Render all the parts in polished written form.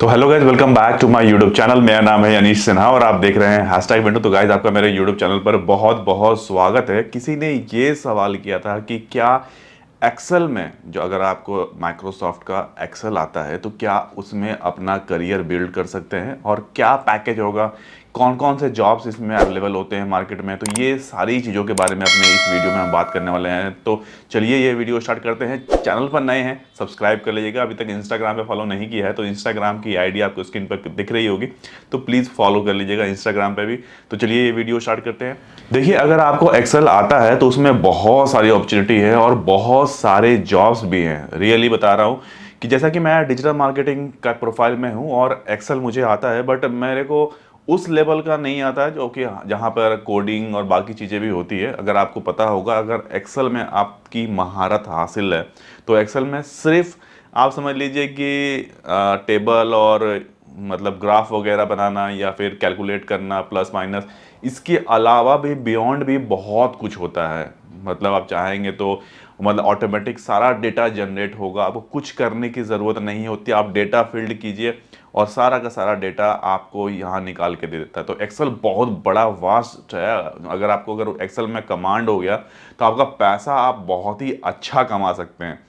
तो hello guys, welcome back to my YouTube channel. मेरा नाम है अनीश सिन्हा और आप देख रहे हैं हैशटैग विंडो। तो गाइज, आपका मेरे यूट्यूब चैनल पर बहुत बहुत स्वागत है। किसी ने ये सवाल किया था कि क्या एक्सेल में, जो अगर आपको माइक्रोसॉफ्ट का एक्सेल आता है तो क्या उसमें अपना करियर बिल्ड कर सकते हैं और क्या पैकेज होगा, कौन कौन से जॉब्स इसमें अवेलेबल होते हैं मार्केट में। तो ये सारी चीज़ों के बारे में अपने इस वीडियो में हम बात करने वाले हैं। तो चलिए ये वीडियो स्टार्ट करते हैं। चैनल पर नए हैं सब्सक्राइब कर लीजिएगा। अभी तक इंस्टाग्राम पे फॉलो नहीं किया है तो इंस्टाग्राम की आईडी आपको स्क्रीन पर दिख रही होगी, तो प्लीज़ फॉलो कर लीजिएगा इंस्टाग्राम पे भी। तो चलिए ये वीडियो स्टार्ट करते हैं। देखिए, अगर आपको एक्सेल आता है तो उसमें बहुत सारी अपॉर्चुनिटी है और बहुत सारे जॉब्स भी हैं। रियली बता रहा हूँ कि जैसा कि मैं डिजिटल मार्केटिंग का प्रोफाइल में हूँ और एक्सेल मुझे आता है, बट मेरे को उस लेवल का नहीं आता है जो कि जहाँ पर कोडिंग और बाकी चीज़ें भी होती है। अगर आपको पता होगा, अगर एक्सेल में आपकी महारत हासिल है तो एक्सेल में सिर्फ आप समझ लीजिए कि टेबल और मतलब ग्राफ वगैरह बनाना या फिर कैलकुलेट करना प्लस माइनस, इसके अलावा भी बियॉन्ड भी बहुत कुछ होता है। मतलब आप चाहेंगे तो मतलब ऑटोमेटिक सारा डेटा जनरेट होगा, आपको कुछ करने की ज़रूरत नहीं होती। आप डेटा फील्ड कीजिए और सारा का सारा डेटा आपको यहाँ निकाल के दे देता है। तो एक्सेल बहुत बड़ा वास्ट है। अगर एक्सेल में कमांड हो गया तो आपका पैसा आप बहुत ही अच्छा कमा सकते हैं।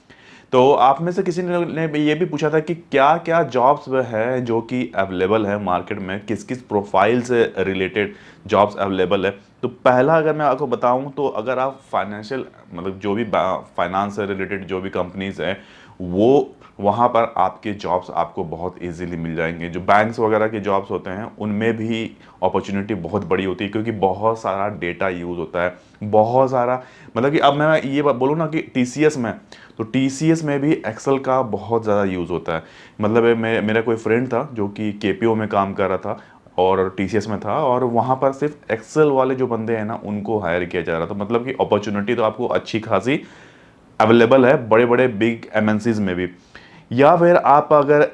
तो आप में से किसी ने ये भी पूछा था कि क्या क्या जॉब्स वह है जो कि अवेलेबल है मार्केट में, किस किस प्रोफाइल से रिलेटेड जॉब्स अवेलेबल है। तो पहला अगर मैं आपको बताऊं तो अगर आप फाइनेंशियल मतलब जो भी फाइनेंस से रिलेटेड जो भी कंपनीज हैं, वो वहाँ पर आपके जॉब्स आपको बहुत इजीली मिल जाएंगे। जो बैंक्स वगैरह के जॉब्स होते हैं उनमें भी अपॉर्चुनिटी बहुत बड़ी होती है, क्योंकि बहुत सारा डेटा यूज़ होता है, बहुत सारा। मतलब कि अब मैं ये बात बोलूँ ना कि टीसीएस में, तो टीसीएस में भी एक्सेल का बहुत ज़्यादा यूज़ होता है। मतलब मेरा कोई फ्रेंड था जो कि केपीओ में काम कर रहा था और टीसीएस में था, और वहाँ पर सिर्फ एक्सेल वाले जो बंदे हैं ना उनको हायर किया जा रहा था। मतलब कि अपॉर्चुनिटी तो आपको अच्छी खासी अवेलेबल है बड़े बड़े बिग एमएनसीज में भी। या फिर आप अगर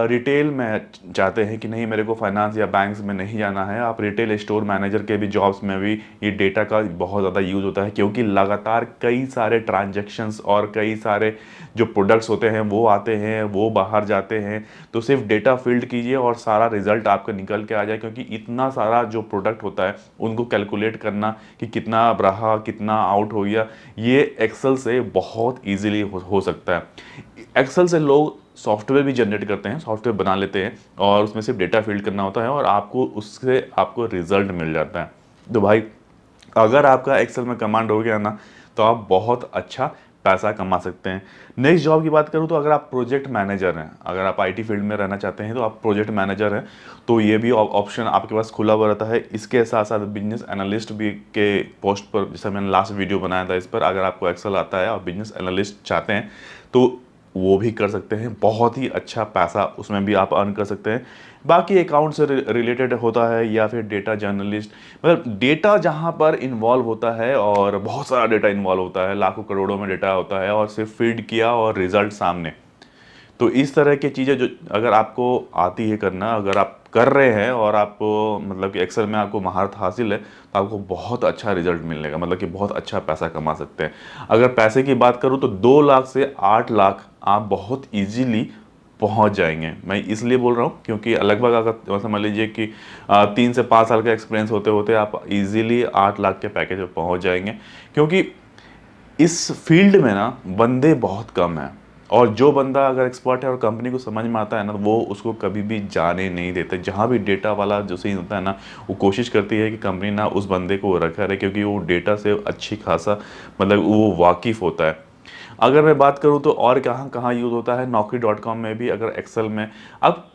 रिटेल में चाहते हैं कि नहीं, मेरे को फाइनेंस या बैंक्स में नहीं जाना है, आप रिटेल स्टोर मैनेजर के भी जॉब्स में भी ये डेटा का बहुत ज़्यादा यूज़ होता है, क्योंकि लगातार कई सारे ट्रांजैक्शंस और कई सारे जो प्रोडक्ट्स होते हैं वो आते हैं वो बाहर जाते हैं। तो सिर्फ डेटा फील्ड कीजिए और सारा रिजल्ट आपका निकल के आ जाए, क्योंकि इतना सारा जो प्रोडक्ट होता है उनको कैलकुलेट करना कि कितना रहा कितना आउट हो गया, ये एक्सेल से बहुत ईजिली हो सकता है। एक्सेल से लोग सॉफ्टवेयर भी जनरेट करते हैं, सॉफ्टवेयर बना लेते हैं और उसमें सिर्फ डेटा फील्ड करना होता है और आपको उससे आपको रिजल्ट मिल जाता है। तो भाई, अगर आपका एक्सेल में कमांड हो गया ना तो आप बहुत अच्छा पैसा कमा सकते हैं। नेक्स्ट जॉब की बात करूँ तो अगर आप प्रोजेक्ट मैनेजर हैं, अगर आप आईटी फील्ड में रहना चाहते हैं तो आप प्रोजेक्ट मैनेजर हैं, तो ये भी ऑप्शन आपके पास खुला हुआ रहता है। इसके साथ साथ बिजनेस एनालिस्ट भी के पोस्ट पर, जैसे मैंने लास्ट वीडियो बनाया था इस पर, अगर आपको एक्सेल आता है और बिजनेस एनालिस्ट चाहते हैं तो वो भी कर सकते हैं। बहुत ही अच्छा पैसा उसमें भी आप अर्न कर सकते हैं। बाकी अकाउंट से रिलेटेड होता है या फिर डेटा जर्नलिस्ट, मतलब डेटा जहाँ पर इन्वॉल्व होता है और बहुत सारा डेटा इन्वॉल्व होता है, लाखों करोड़ों में डेटा होता है और सिर्फ फीड किया और रिजल्ट सामने। तो इस तरह की चीज़ें जो अगर आपको आती है करना, अगर आप कर रहे हैं और आपको मतलब कि एक्सेल में आपको महारत हासिल है, तो आपको बहुत अच्छा रिजल्ट मिलेगा, मतलब कि बहुत अच्छा पैसा कमा सकते हैं। अगर पैसे की बात करूँ तो 2 लाख से 8 लाख आप बहुत इजीली पहुंच जाएंगे। मैं इसलिए बोल रहा हूँ क्योंकि लगभग अगर समझ लीजिए कि 3 से 5 साल का एक्सपीरियंस होते होते आप इजीली 8 लाख के पैकेज पर पहुंच जाएंगे, क्योंकि इस फील्ड में ना बंदे बहुत कम हैं। और जो बंदा अगर एक्सपर्ट है और कंपनी को समझ में आता है ना, वो उसको कभी भी जाने नहीं देते। जहाँ भी डेटा वाला जो सीन होता है ना, वो कोशिश करती है कि कंपनी ना उस बंदे को रखा रहे, क्योंकि वो डेटा से अच्छी खासा मतलब वो वाकिफ़ होता है। अगर मैं बात करूँ तो और कहाँ कहाँ यूज़ होता है, Naukri.com में भी अगर एक्सेल में। अब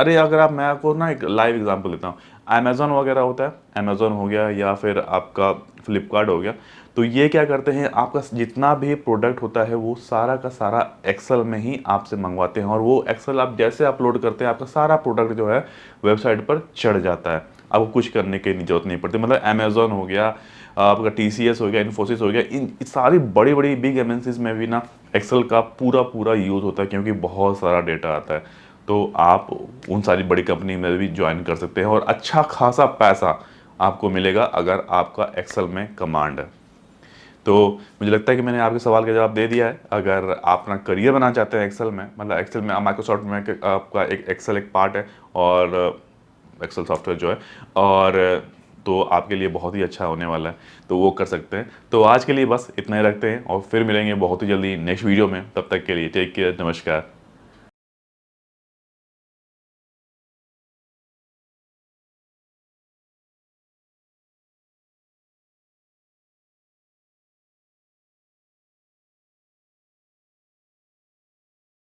अरे अगर आप, मैं आपको ना एक लाइव एग्जांपल देता हूँ। अमेज़न वगैरह होता है, अमेज़न हो गया या फिर आपका फ्लिपकार्ट हो गया। तो ये क्या करते हैं, आपका जितना भी प्रोडक्ट होता है वो सारा का सारा एक्सेल में ही आपसे मंगवाते हैं, और वो एक्सेल आप जैसे अपलोड करते हैं आपका सारा प्रोडक्ट जो है वेबसाइट पर चढ़ जाता है। आपको कुछ करने की जरूरत नहीं पड़ती। मतलब अमेज़न हो गया, आपका टीसीएस हो गया, इन्फोसिस हो गया, इन सारी बड़ी बड़ी बिग एमएनसीज में भी ना एक्सेल का पूरा पूरा यूज़ होता है, क्योंकि बहुत सारा डेटा आता है। तो आप उन सारी बड़ी कंपनी में भी ज्वाइन कर सकते हैं और अच्छा खासा पैसा आपको मिलेगा अगर आपका एक्सेल में कमांड है। तो मुझे लगता है कि मैंने आपके सवाल का जवाब दे दिया है। अगर आप अपना करियर बनाना चाहते हैं एक्सेल में, मतलब एक्सेल में माइक्रोसॉफ्ट में आपका एक एक्सेल एक पार्ट है, और एक्सेल सॉफ्टवेयर जो है, और तो आपके लिए बहुत ही अच्छा होने वाला है, तो वो कर सकते हैं। तो आज के लिए बस इतना ही रखते हैं और फिर मिलेंगे बहुत ही जल्दी नेक्स्ट वीडियो में। तब तक के लिए टेक केयर, नमस्कार।